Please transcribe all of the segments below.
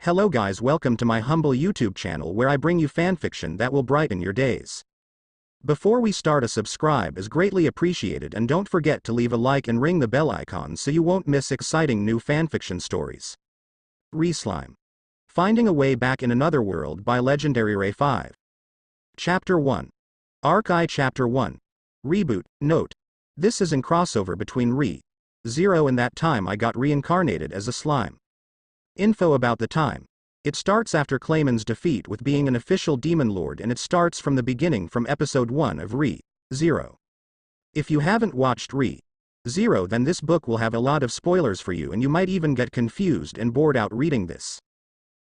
Hello guys, welcome to my humble YouTube channel where I bring you fanfiction that will brighten your days. Before we start, a subscribe is greatly appreciated, and don't forget to leave a like and ring the bell icon so you won't miss exciting new fanfiction stories. ReSlime. Finding a Way Back in Another World by Legendaryray5. Chapter 1. Arc I Chapter 1. Reboot. Note. This is in crossover between Re:0 and that time I got reincarnated as a slime. Info about the time. It starts after Clayman's defeat with being an official demon lord, and it starts from the beginning from episode 1 of Re:0. If you haven't watched Re:0, then this book will have a lot of spoilers for you and you might even get confused and bored out reading this.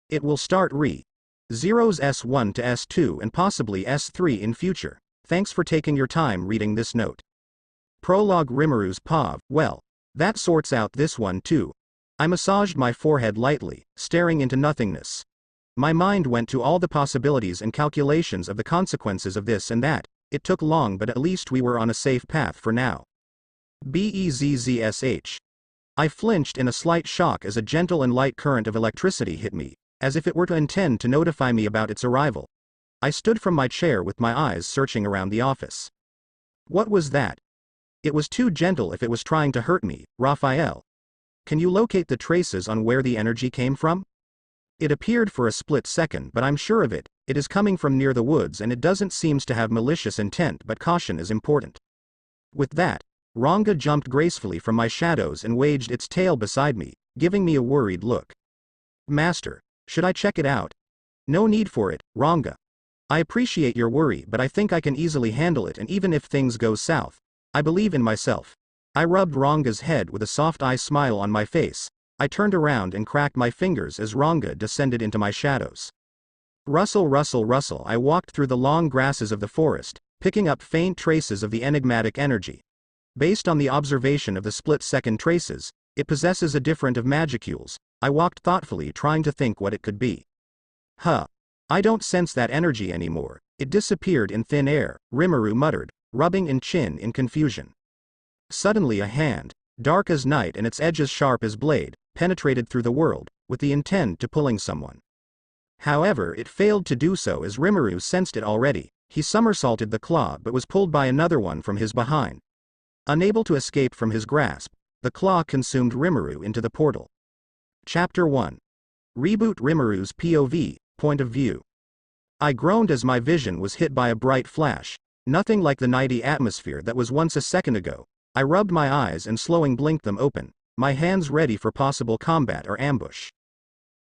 It will start Re:0's S1 to S2 and possibly S3 in future. Thanks for taking your time reading this note. Prologue. Rimuru's POV. Well, that sorts out this one too. I massaged my forehead lightly, staring into nothingness. My mind went to all the possibilities and calculations of the consequences of this and that. It took long, but at least we were on a safe path for now. Bezzsh. I flinched in a slight shock as a gentle and light current of electricity hit me, as if it were to intend to notify me about its arrival. I stood from my chair with my eyes searching around the office. What was that? It was too gentle if it was trying to hurt me. Raphael, can you locate the traces on where the energy came from? It appeared for a split second, but I'm sure of it. It is coming from near the woods and it doesn't seem to have malicious intent, but caution is important. With that, Ranga jumped gracefully from my shadows and waged its tail beside me, giving me a worried look. Master, should I check it out? No need for it, Ranga. I appreciate your worry, but I think I can easily handle it, and even if things go south, I believe in myself. I rubbed Ranga's head with a soft eye smile on my face. I turned around and cracked my fingers as Ranga descended into my shadows. Rustle, rustle, rustle. I walked through the long grasses of the forest, picking up faint traces of the enigmatic energy. Based on the observation of the split-second traces, it possesses a different of magicules. I walked thoughtfully, trying to think what it could be. I don't sense that energy anymore. It disappeared in thin air, Rimuru muttered, rubbing his chin in confusion. Suddenly a hand, dark as night and its edges sharp as blade, penetrated through the world, with the intent to pulling someone. However, it failed to do so as Rimuru sensed it already. He somersaulted the claw but was pulled by another one from his behind. Unable to escape from his grasp, the claw consumed Rimuru into the portal. Chapter 1. Reboot. Rimuru's POV, point of view. I groaned as my vision was hit by a bright flash. Nothing like the nighty atmosphere that was once a second ago. I rubbed my eyes and slowing blinked them open, my hands ready for possible combat or ambush.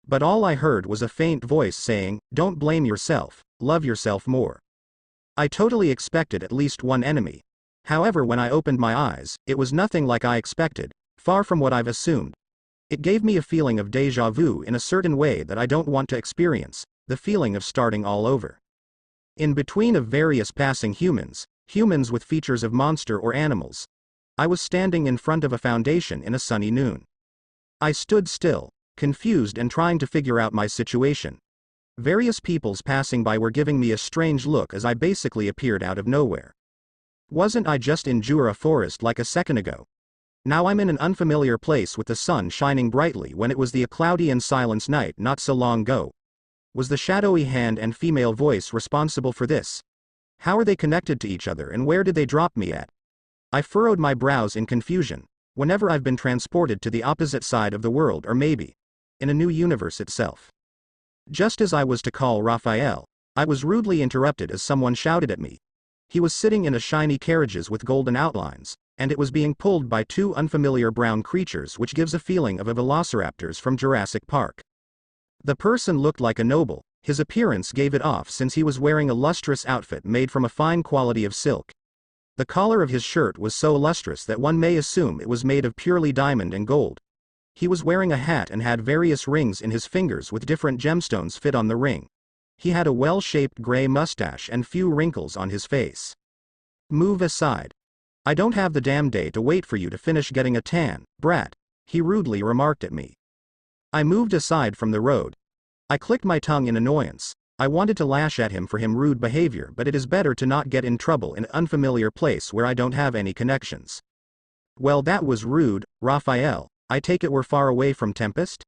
But all I heard was a faint voice saying, "Don't blame yourself, love yourself more." I totally expected at least one enemy. However, when I opened my eyes, it was nothing like I expected, far from what I've assumed. It gave me a feeling of déjà vu in a certain way that I don't want to experience, the feeling of starting all over. In between of various passing humans with features of monster or animals. I was standing in front of a foundation in a sunny noon. I stood still, confused and trying to figure out my situation. Various peoples passing by were giving me a strange look as I basically appeared out of nowhere. Wasn't I just in Jura Forest like a second ago? Now I'm in an unfamiliar place with the sun shining brightly when it was the cloudy and silent night not so long ago. Was the shadowy hand and female voice responsible for this? How are they connected to each other and where did they drop me at? I furrowed my brows in confusion. Whenever I've been transported to the opposite side of the world, or maybe in a new universe itself. Just as I was to call Raphael, I was rudely interrupted as someone shouted at me. He was sitting in a shiny carriages with golden outlines, and it was being pulled by two unfamiliar brown creatures, which gives a feeling of a velociraptors from Jurassic Park. The person looked like a noble. His appearance gave it off since he was wearing a lustrous outfit made from a fine quality of silk. The collar of his shirt was so lustrous that one may assume it was made of purely diamond and gold. He was wearing a hat and had various rings in his fingers with different gemstones fit on the ring. He had a well-shaped gray mustache and few wrinkles on his face. Move aside. I don't have the damn day to wait for you to finish getting a tan, brat, he rudely remarked at me. I moved aside from the road. I clicked my tongue in annoyance. I wanted to lash at him for his rude behavior, but it is better to not get in trouble in an unfamiliar place where I don't have any connections. Well, that was rude, Raphael. I take it we're far away from Tempest?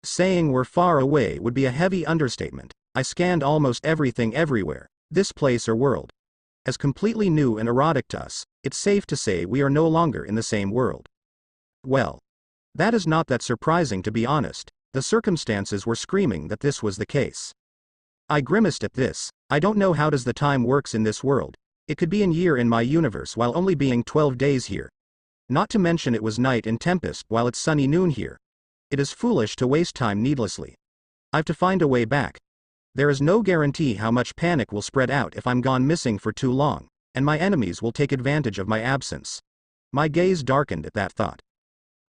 Saying we're far away would be a heavy understatement. I scanned almost everything everywhere, this place or world. As completely new and erotic to us, it's safe to say we are no longer in the same world. Well, that is not that surprising, to be honest. The circumstances were screaming that this was the case. I grimaced at this. I don't know how does the time works in this world. It could be a year in my universe while only being 12 days here. Not to mention it was night in Tempest while it's sunny noon here. It is foolish to waste time needlessly. I've to find a way back. There is no guarantee how much panic will spread out if I'm gone missing for too long, and my enemies will take advantage of my absence. My gaze darkened at that thought.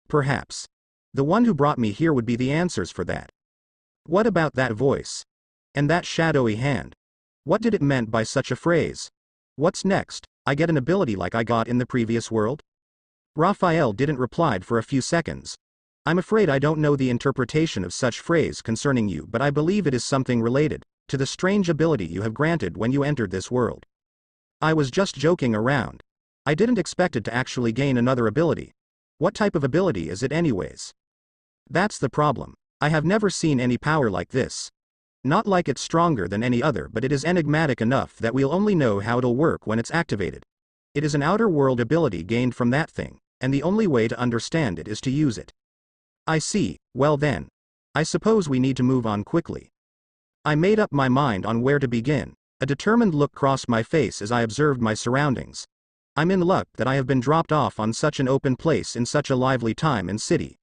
Perhaps the one who brought me here would be the answers for that. What about that voice? And that shadowy hand? What did it meant by such a phrase? What's next? I get an ability like I got in the previous world? Raphael didn't reply for a few seconds. I'm afraid I don't know the interpretation of such phrase concerning you, but I believe it is something related to the strange ability you have granted when you entered this world. I was just joking around. I didn't expect it to actually gain another ability. What type of ability is it anyways? That's the problem. I have never seen any power like this. Not like it's stronger than any other, but it is enigmatic enough that we'll only know how it'll work when it's activated. It is an outer world ability gained from that thing, and the only way to understand it is to use it. I see. Well then, I suppose we need to move on quickly. I made up my mind on where to begin. A determined look crossed my face as I observed my surroundings. I'm in luck that I have been dropped off on such an open place in such a lively time and city.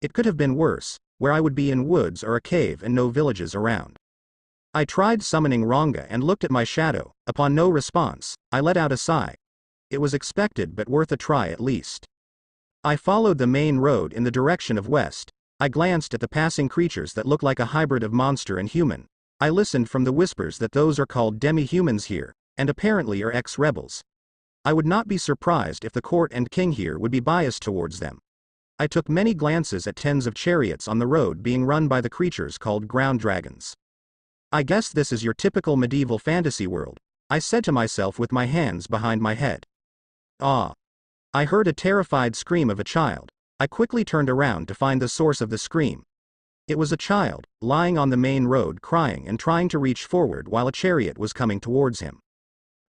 It could have been worse, where I would be in woods or a cave and no villages around. I tried summoning Ranga and looked at my shadow. Upon no response, I let out a sigh. It was expected but worth a try at least. I followed the main road in the direction of west. I glanced at the passing creatures that looked like a hybrid of monster and human. I listened from the whispers that those are called demi-humans here, and apparently are ex-rebels. I would not be surprised if the court and king here would be biased towards them. I took many glances at tens of chariots on the road being run by the creatures called ground dragons. I guess this is your typical medieval fantasy world, I said to myself with my hands behind my head. Ah! I heard a terrified scream of a child. I quickly turned around to find the source of the scream. It was a child, lying on the main road crying and trying to reach forward while a chariot was coming towards him.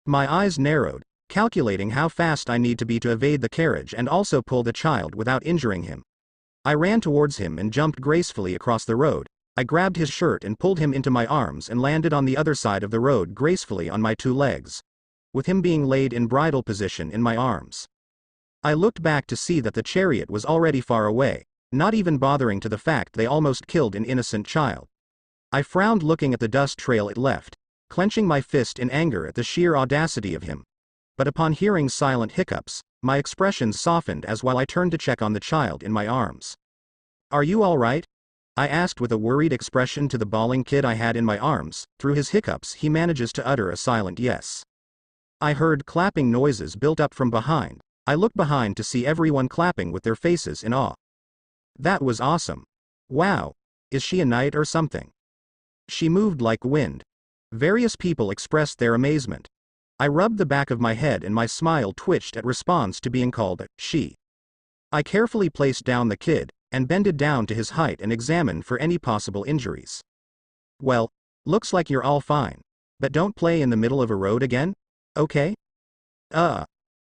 My eyes narrowed, calculating how fast I need to be to evade the carriage and also pull the child without injuring him. I ran towards him and jumped gracefully across the road. I grabbed his shirt and pulled him into my arms and landed on the other side of the road gracefully on my two legs, with him being laid in bridal position in my arms. I looked back to see that the chariot was already far away, not even bothering to the fact they almost killed an innocent child. I frowned looking at the dust trail it left, clenching my fist in anger at the sheer audacity of him. But upon hearing silent hiccups, my expression softened as while I turned to check on the child in my arms. "Are you all right?" I asked with a worried expression to the bawling kid I had in my arms. Through his hiccups he manages to utter a silent yes. I heard clapping noises built up from behind. I looked behind to see everyone clapping with their faces in awe. That was awesome. Wow. Is she a knight or something? She moved like wind. Various people expressed their amazement. I rubbed the back of my head and my smile twitched at response to being called a she. I carefully placed down the kid, and bended down to his height and examined for any possible injuries. Well, looks like you're all fine. But don't play in the middle of a road again? Okay?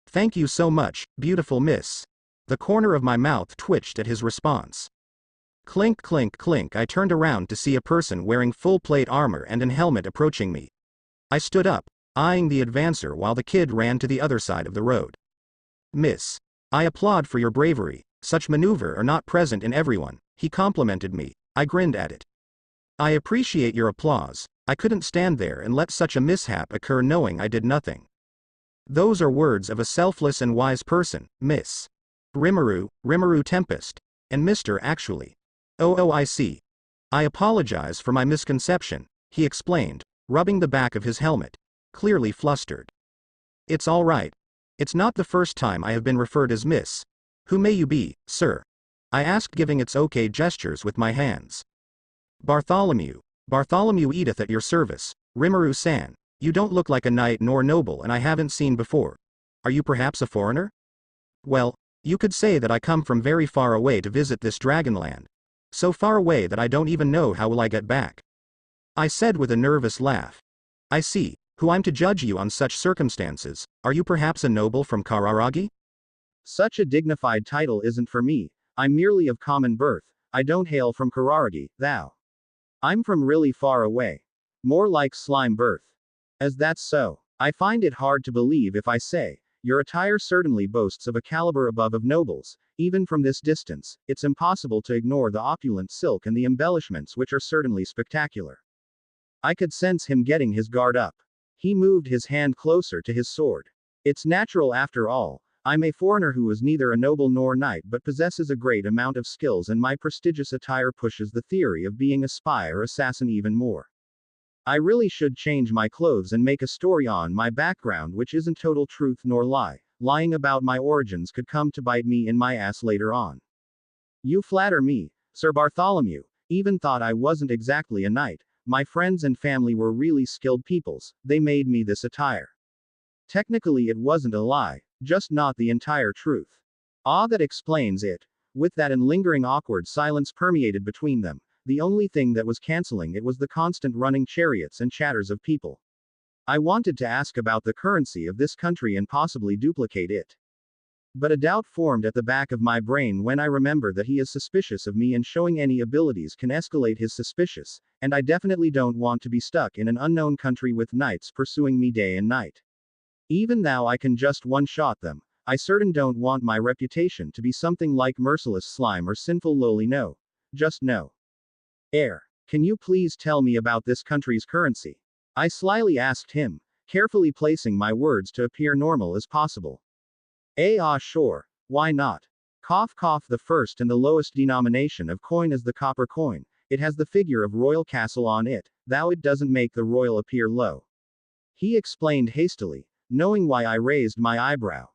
Thank you so much, beautiful miss. The corner of my mouth twitched at his response. Clink clink clink. I turned around to see a person wearing full plate armor and an helmet approaching me. I stood up, eyeing the advancer while the kid ran to the other side of the road. Miss, I applaud for your bravery. Such maneuver are not present in everyone, he complimented me. I grinned at it. I appreciate your applause. I couldn't stand there and let such a mishap occur knowing I did nothing. Those are words of a selfless and wise person, Miss. Rimuru Tempest. And Mr. actually. Oh, I see. I apologize for my misconception, he explained, rubbing the back of his helmet, clearly flustered. It's all right. It's not the first time I have been referred as Miss. Who may you be, sir? I asked, giving its okay gestures with my hands. Bartholomew Edith at your service, Rimuru-san. You don't look like a knight nor noble and I haven't seen before. Are you perhaps a foreigner? Well, you could say that I come from very far away to visit this Dragonland. So far away that I don't even know how will I get back. I said with a nervous laugh. I see, who I'm to judge you on such circumstances. Are you perhaps a noble from Kararagi? Such a dignified title isn't for me. I'm merely of common birth. I don't hail from Kararagi, thou. I'm from really far away. More like slime birth. As that's so, I find it hard to believe if I say, your attire certainly boasts of a caliber above of nobles. Even from this distance, it's impossible to ignore the opulent silk and the embellishments which are certainly spectacular. I could sense him getting his guard up. He moved his hand closer to his sword. It's natural after all. I'm a foreigner who is neither a noble nor knight but possesses a great amount of skills, and my prestigious attire pushes the theory of being a spy or assassin even more. I really should change my clothes and make a story on my background which isn't total truth nor lie. Lying about my origins could come to bite me in my ass later on. You flatter me, Sir Bartholomew. Even thought I wasn't exactly a knight. My friends and family were really skilled peoples. They made me this attire. Technically it wasn't a lie, just not the entire truth. Ah, that explains it. With that and lingering awkward silence permeated between them, the only thing that was canceling it was the constant running chariots and chatters of people. I wanted to ask about the currency of this country and possibly duplicate it. But a doubt formed at the back of my brain when I remember that he is suspicious of me, and showing any abilities can escalate his suspicious, and I definitely don't want to be stuck in an unknown country with knights pursuing me day and night. Even though I can just one-shot them, I certain don't want my reputation to be something like merciless slime or sinful lowly. No. Just no. Can you please tell me about this country's currency? I slyly asked him, carefully placing my words to appear normal as possible. Sure. Why not? Cough cough. The first and the lowest denomination of coin is the copper coin. It has the figure of royal castle on it, though it doesn't make the royal appear low. He explained hastily, knowing why I raised my eyebrow.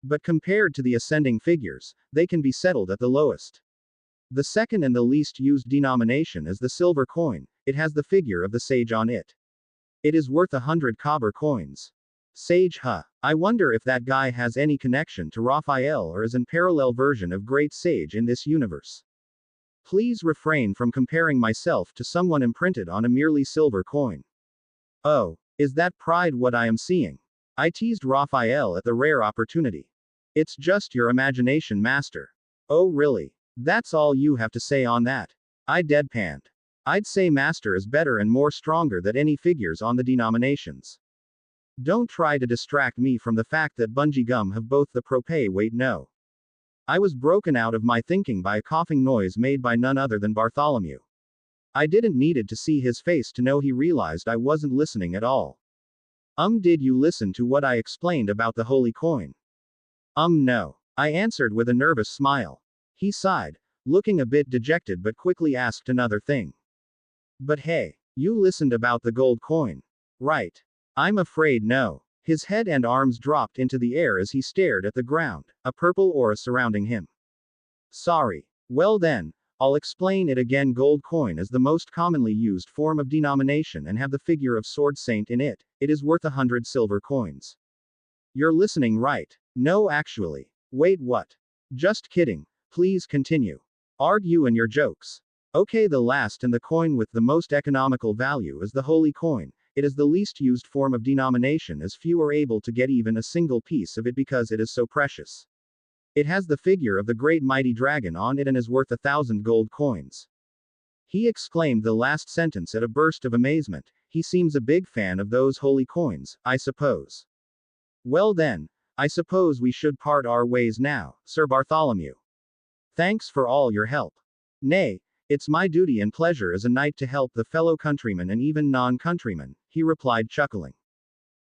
But compared to the ascending figures, they can be settled at the lowest. The second and the least used denomination is the silver coin. It has the figure of the sage on it. It is worth 100 copper coins. Sage, huh? I wonder if that guy has any connection to Raphael or is an parallel version of Great Sage in this universe. Please refrain from comparing myself to someone imprinted on a merely silver coin. Oh, is that pride what I am seeing? I teased Raphael at the rare opportunity. It's just your imagination, master. Oh really? That's all you have to say on that? I deadpanned. I'd say master is better and more stronger than any figures on the denominations. Don't try to distract me from the fact that bungee gum have both the propay. Wait, no. I was broken out of my thinking by a coughing noise made by none other than Bartholomew. I didn't needed to see his face to know he realized I wasn't listening at all. Did you listen to what I explained about the holy coin? No. I answered with a nervous smile. He sighed, looking a bit dejected, but quickly asked another thing. But hey, you listened about the gold coin, right? I'm afraid no. His head and arms dropped into the air as he stared at the ground, a purple aura surrounding him. Sorry. Well then, I'll explain it again. Gold coin is the most commonly used form of denomination and have the figure of sword saint in it. It is worth 100 silver coins. You're listening right. No, actually. Wait, what? Just kidding. Please continue. Argue and your jokes. Okay, the last and the coin with the most economical value is the holy coin. It is the least used form of denomination, as few are able to get even a single piece of it because it is so precious. It has the figure of the great mighty dragon on it and is worth 1,000 gold coins. He exclaimed the last sentence at a burst of amazement. He seems a big fan of those holy coins, I suppose. Well then, I suppose we should part our ways now, Sir Bartholomew. Thanks for all your help. Nay, it's my duty and pleasure as a knight to help the fellow countrymen and even non-countrymen, he replied, chuckling.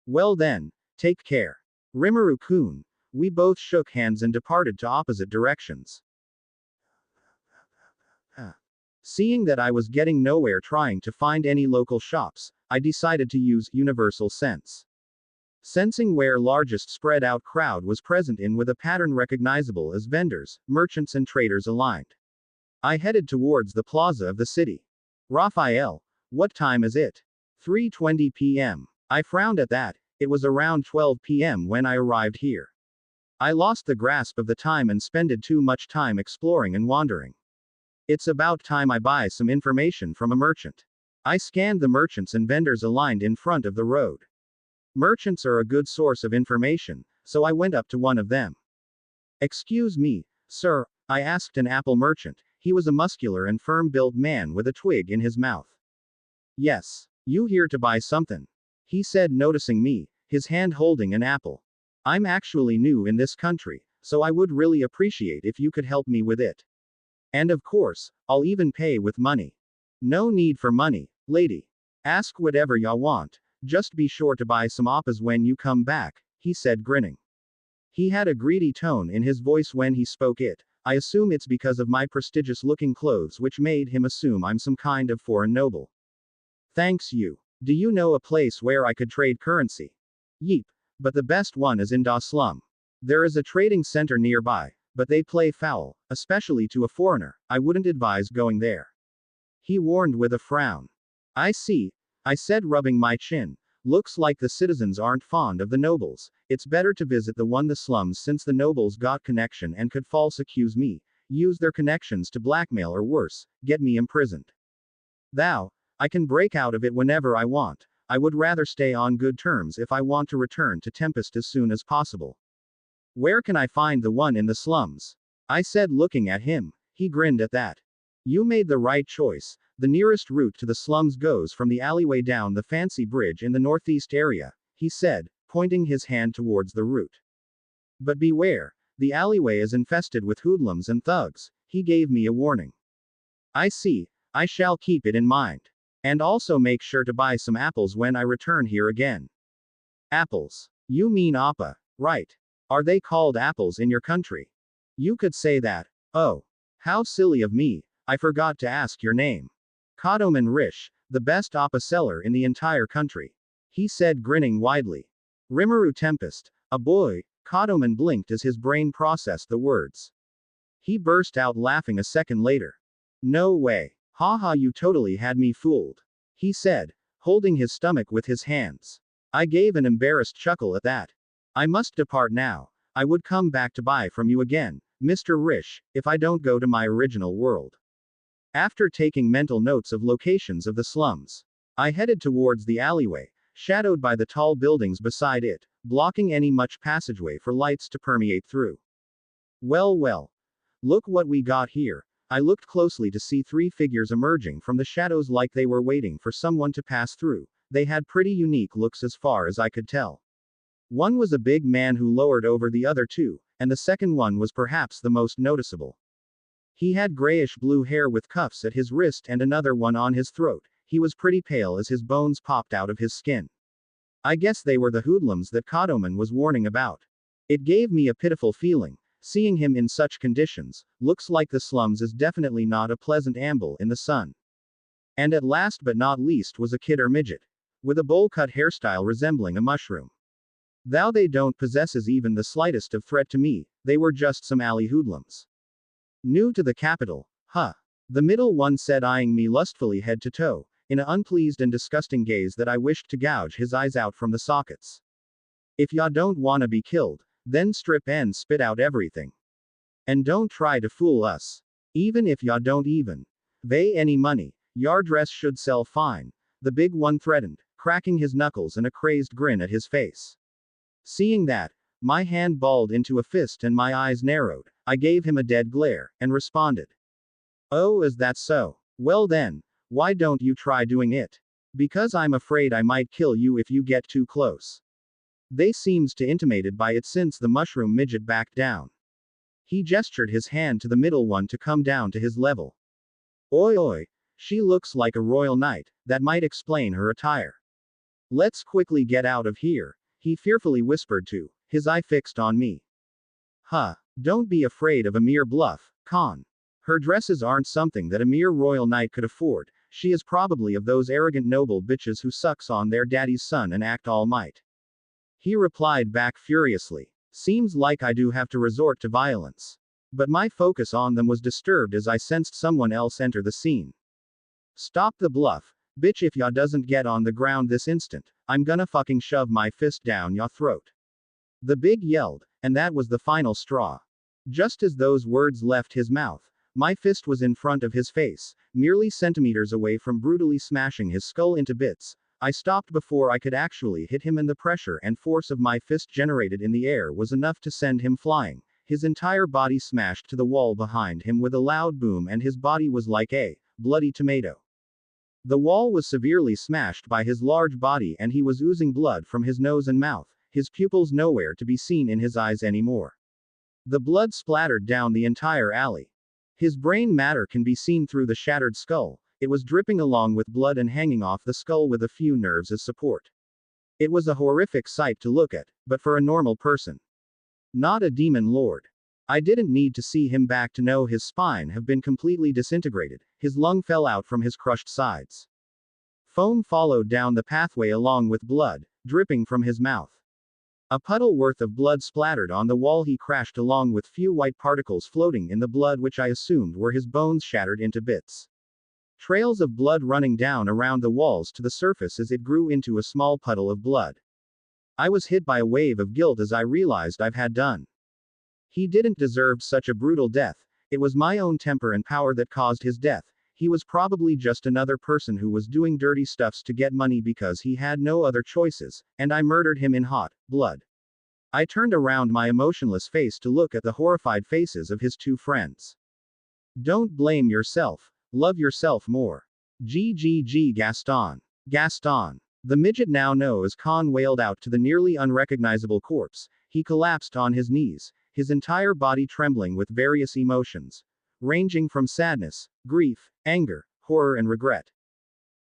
Well then, take care. Rimuru-kun. We both shook hands and departed to opposite directions. Seeing that I was getting nowhere trying to find any local shops, I decided to use universal sense. Sensing where largest spread out crowd was present in with a pattern recognizable as vendors, merchants and traders aligned. I headed towards the plaza of the city. Raphael, what time is it? 3:20 p.m. I frowned at that. It was around 12 p.m. when I arrived here. I lost the grasp of the time and spent too much time exploring and wandering. It's about time I buy some information from a merchant. I scanned the merchants and vendors aligned in front of the road. Merchants are a good source of information, so I went up to one of them. Excuse me, sir, I asked an apple merchant. He was a muscular and firm-built man with a twig in his mouth. Yes. You here to buy something? He said, noticing me, his hand holding an apple. I'm actually new in this country, so I would really appreciate if you could help me with it. And of course, I'll even pay with money. No need for money, lady. Ask whatever ya want, just be sure to buy some appas when you come back, he said, grinning. He had a greedy tone in his voice when he spoke it. I assume it's because of my prestigious-looking clothes which made him assume I'm some kind of foreign noble. Thanks you. Do you know a place where I could trade currency? Yeep. But the best one is in da slum. There is a trading center nearby, but they play foul, especially to a foreigner. I wouldn't advise going there. He warned with a frown. I see, I said, rubbing my chin. Looks like the citizens aren't fond of the nobles. It's better to visit the slums since the nobles got connection and could false accuse me, use their connections to blackmail or worse, get me imprisoned. I can break out of it whenever I want. I would rather stay on good terms if I want to return to Tempest as soon as possible. Where can I find the one in the slums? I said, looking at him. He grinned at that. You made the right choice. The nearest route to the slums goes from the alleyway down the fancy bridge in the northeast area, he said, pointing his hand towards the route. But beware, the alleyway is infested with hoodlums and thugs, he gave me a warning. I see, I shall keep it in mind. And also make sure to buy some apples when I return here again. Apples. You mean appa, right? Are they called apples in your country? You could say that. Oh. How silly of me, I forgot to ask your name. Kodoman Rish, the best appa seller in the entire country. He said, grinning widely. Rimuru Tempest, a boy, Kodoman blinked as his brain processed the words. He burst out laughing a second later. No way. Haha, you totally had me fooled. He said, holding his stomach with his hands. I gave an embarrassed chuckle at that. I must depart now. I would come back to buy from you again, Mr. Rish, if I don't go to my original world. After taking mental notes of locations of the slums, I headed towards the alleyway, shadowed by the tall buildings beside it, blocking any much passageway for lights to permeate through. Well. Look what we got here. I looked closely to see three figures emerging from the shadows like they were waiting for someone to pass through. They had pretty unique looks as far as I could tell. One was a big man who lowered over the other two, and the second one was perhaps the most noticeable. He had grayish-blue hair with cuffs at his wrist and another one on his throat. He was pretty pale as his bones popped out of his skin. I guess they were the hoodlums that Kodoman was warning about. It gave me a pitiful feeling. Seeing him in such conditions, looks like the slums is definitely not a pleasant amble in the sun. And at last but not least was a kid or midget, with a bowl-cut hairstyle resembling a mushroom. Though they don't possess even the slightest of threat to me, they were just some alley hoodlums. New to the capital, huh? The middle one said, eyeing me lustfully head to toe, in an unpleased and disgusting gaze that I wished to gouge his eyes out from the sockets. If ya don't wanna be killed, then strip and spit out everything. And don't try to fool us. Even if ya don't even pay any money, your dress should sell fine, the big one threatened, cracking his knuckles and a crazed grin at his face. Seeing that, my hand balled into a fist and my eyes narrowed. I gave him a dead glare, and responded. Oh, is that so? Well then, why don't you try doing it? Because I'm afraid I might kill you if you get too close. They seems to intimated by it since the mushroom midget backed down. He gestured his hand to the middle one to come down to his level. Oi, she looks like a royal knight, that might explain her attire. Let's quickly get out of here, he fearfully whispered to, his eye fixed on me. Huh, don't be afraid of a mere bluff, Khan. Her dresses aren't something that a mere royal knight could afford, she is probably of those arrogant noble bitches who sucks on their daddy's son and act all might. He replied back furiously. Seems like I do have to resort to violence. But my focus on them was disturbed as I sensed someone else enter the scene. Stop the bluff, bitch, if ya doesn't get on the ground this instant, I'm gonna fucking shove my fist down ya throat. The big yelled, and that was the final straw. Just as those words left his mouth, My fist was in front of his face, merely centimeters away from brutally smashing his skull into bits. I stopped before I could actually hit him, and the pressure and force of my fist generated in the air was enough to send him flying. His entire body smashed to the wall behind him with a loud boom, and his body was like a bloody tomato. The wall was severely smashed by his large body, and he was oozing blood from his nose and mouth, his pupils nowhere to be seen in his eyes anymore. The blood splattered down the entire alley. His brain matter can be seen through the shattered skull. It was dripping along with blood and hanging off the skull with a few nerves as support. It was a horrific sight to look at, but for a normal person. Not a demon lord. I didn't need to see him back to know his spine have been completely disintegrated. His lung fell out from his crushed sides. Foam followed down the pathway along with blood, dripping from his mouth. A puddle worth of blood splattered on the wall. He crashed along with few white particles floating in the blood, which I assumed were his bones shattered into bits. Trails of blood running down around the walls to the surface as it grew into a small puddle of blood. I was hit by a wave of guilt as I realized I've had done. He didn't deserve such a brutal death. It was my own temper and power that caused his death. He was probably just another person who was doing dirty stuffs to get money because he had no other choices, and I murdered him in hot blood. I turned around my emotionless face to look at the horrified faces of his two friends. Don't blame yourself. Love yourself more. GGG Gaston. Gaston. The midget now knows. Khan wailed out to the nearly unrecognizable corpse. He collapsed on his knees, his entire body trembling with various emotions, ranging from sadness, grief, anger, horror, and regret.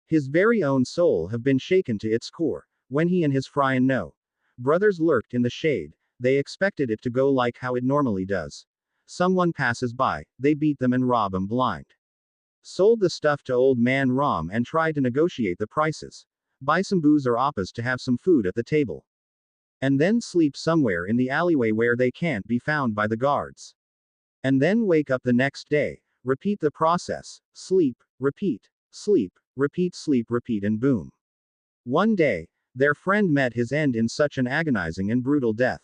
His very own soul have been shaken to its core. When he and his Fryan no brothers lurked in the shade, they expected it to go like how it normally does. Someone passes by, they beat them and rob them blind. Sold the stuff to old man Ram and tried to negotiate the prices. Buy some booze or oppas to have some food at the table. And then sleep somewhere in the alleyway where they can't be found by the guards. And then wake up the next day. Repeat the process. Sleep, repeat, sleep, repeat, and boom. One day, their friend met his end in such an agonizing and brutal death.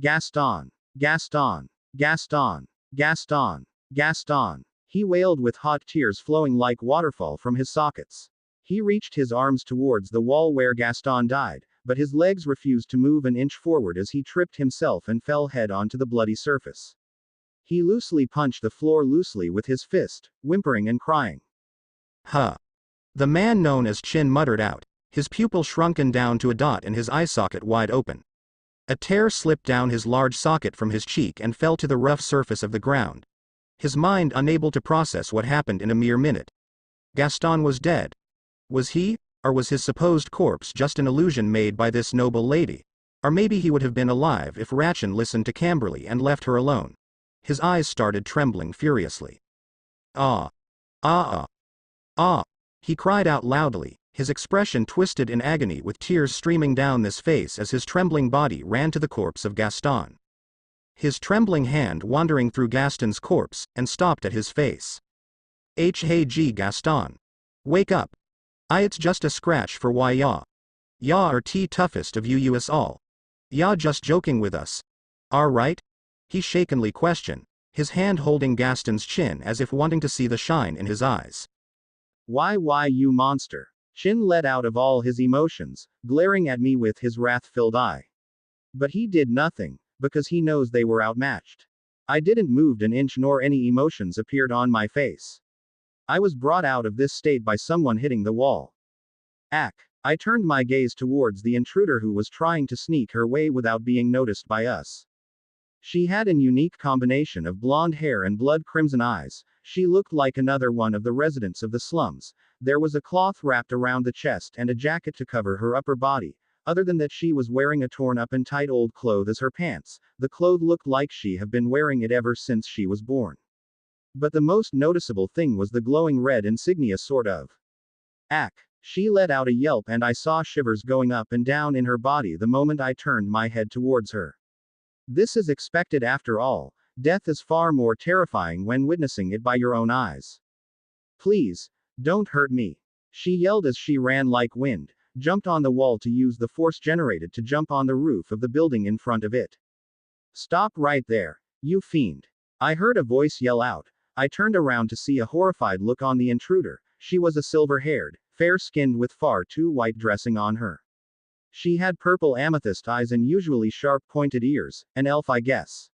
Gaston. Gaston. Gaston. Gaston. Gaston. He wailed with hot tears flowing like waterfall from his sockets. He reached his arms towards the wall where Gaston died, but his legs refused to move an inch forward as he tripped himself and fell head onto the bloody surface. He loosely punched the floor loosely with his fist, whimpering and crying. Huh. The man known as Chin muttered out, his pupil shrunken down to a dot and his eye socket wide open. A tear slipped down his large socket from his cheek and fell to the rough surface of the ground. His mind unable to process what happened in a mere minute. Gaston was dead. Was he, or was his supposed corpse just an illusion made by this noble lady? Or maybe he would have been alive if Ratchin listened to Camberley and left her alone. His eyes started trembling furiously. Ah! Ah! Ah! Ah! He cried out loudly, his expression twisted in agony with tears streaming down his face as his trembling body ran to the corpse of Gaston. His trembling hand wandering through Gaston's corpse, and stopped at his face. Hey Gaston. Wake up. It's just a scratch for why ya. Ya are t toughest of you us all. Ya just joking with us. Right? He shakenly questioned, his hand holding Gaston's chin as if wanting to see the shine in his eyes. Why you monster? Chin let out of all his emotions, glaring at me with his wrath-filled eye. But he did nothing, because he knows they were outmatched. I didn't move an inch nor any emotions appeared on my face. I was brought out of this state by someone hitting the wall. I turned my gaze towards the intruder who was trying to sneak her way without being noticed by us. She had an unique combination of blonde hair and blood-crimson eyes. She looked like another one of the residents of the slums. There was a cloth wrapped around the chest and a jacket to cover her upper body. Other than that, she was wearing a torn-up and tight old cloth as her pants. The cloth looked like she had been wearing it ever since she was born. But the most noticeable thing was the glowing red insignia sort of. She let out a yelp and I saw shivers going up and down in her body the moment I turned my head towards her. This is expected after all. Death is far more terrifying when witnessing it by your own eyes. Please, don't hurt me. She yelled as she ran like wind, jumped on the wall to use the force generated to jump on the roof of the building in front of it. Stop right there, you fiend. I heard a voice yell out, I turned around to see a horrified look on the intruder. She was a silver-haired, fair-skinned with far too white dressing on her. She had purple amethyst eyes and usually sharp-pointed ears, an elf I guess.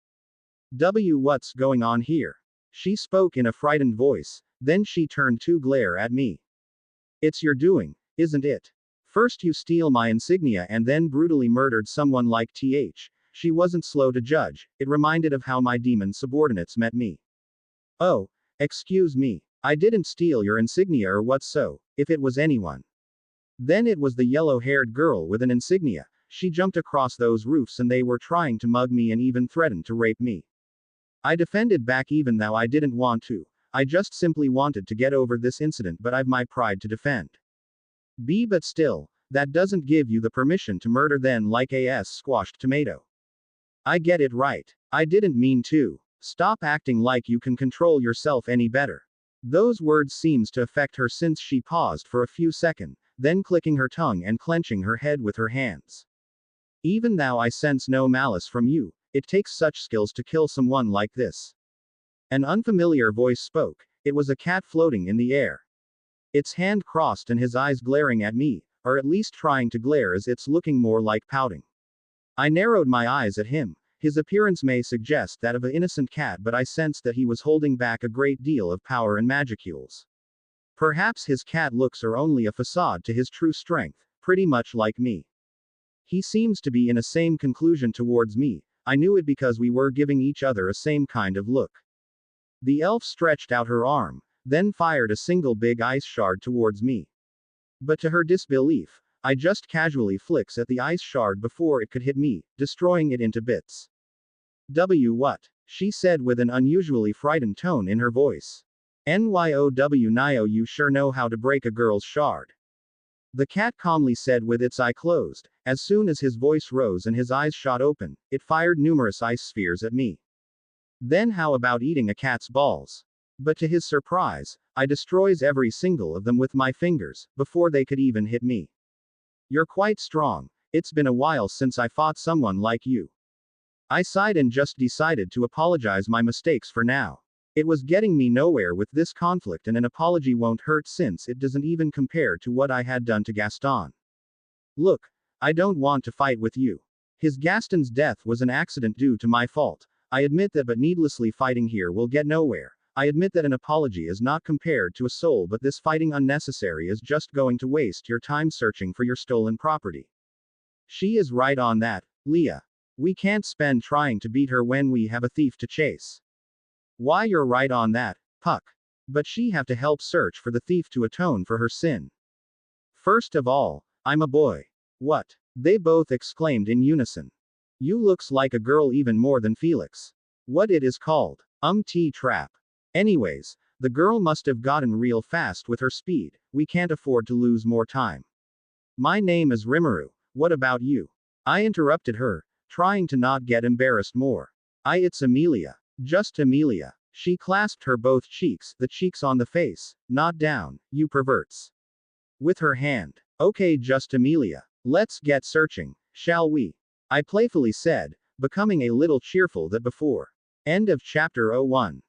What's going on here? She spoke in a frightened voice, then she turned to glare at me. It's your doing, isn't it? First you steal my insignia and then brutally murdered someone like TH. She wasn't slow to judge, it reminded of how my demon subordinates met me. Oh, excuse me, I didn't steal your insignia or what so, if it was anyone. Then it was the yellow-haired girl with an insignia. She jumped across those roofs and they were trying to mug me and even threatened to rape me. I defended back even though I didn't want to. I just simply wanted to get over this incident, but I've my pride to defend. But still, that doesn't give you the permission to murder then like a squashed tomato. I get it right. I didn't mean to. Stop acting like you can control yourself any better. Those words seems to affect her since she paused for a few seconds, then clicking her tongue and clenching her head with her hands. Even though I sense no malice from you, it takes such skills to kill someone like this. An unfamiliar voice spoke. It was a cat floating in the air. Its hand crossed and his eyes glaring at me, or at least trying to glare as it's looking more like pouting. I narrowed my eyes at him. His appearance may suggest that of an innocent cat, but I sensed that he was holding back a great deal of power and magicules. Perhaps his cat looks are only a facade to his true strength, pretty much like me. He seems to be in a same conclusion towards me. I knew it because we were giving each other a same kind of look. The elf stretched out her arm, then fired a single big ice shard towards me. But to her disbelief, I just casually flicks at the ice shard before it could hit me, destroying it into bits. What? She said with an unusually frightened tone in her voice. Nyo you sure know how to break a girl's shard. The cat calmly said with its eye closed. As soon as his voice rose and his eyes shot open, it fired numerous ice spheres at me. Then how about eating a cat's balls? But to his surprise, I destroys every single of them with my fingers, before they could even hit me. You're quite strong. It's been a while since I fought someone like you. I sighed and just decided to apologize my mistakes for now. It was getting me nowhere with this conflict and an apology won't hurt since it doesn't even compare to what I had done to Gaston. Look, I don't want to fight with you. Gaston's death was an accident due to my fault. I admit that, but needlessly fighting here will get nowhere. I admit that an apology is not compared to a soul, but this fighting unnecessary is just going to waste your time searching for your stolen property. She is right on that, Leah. We can't spend trying to beat her when we have a thief to chase. Why, you're right on that, Puck. But she have to help search for the thief to atone for her sin. First of all, I'm a boy. What? They both exclaimed in unison. You looks like a girl even more than Felix. What it is called? Trap. Anyways, the girl must have gotten real fast with her speed. We can't afford to lose more time. My name is Rimuru. What about you? I interrupted her, trying to not get embarrassed more. It's Emilia. Just Emilia. She clasped her both cheeks, the cheeks on the face, not down, you perverts. With her hand. Okay, just Emilia. Let's get searching, shall we? I playfully said, becoming a little cheerful that before. End of chapter 01.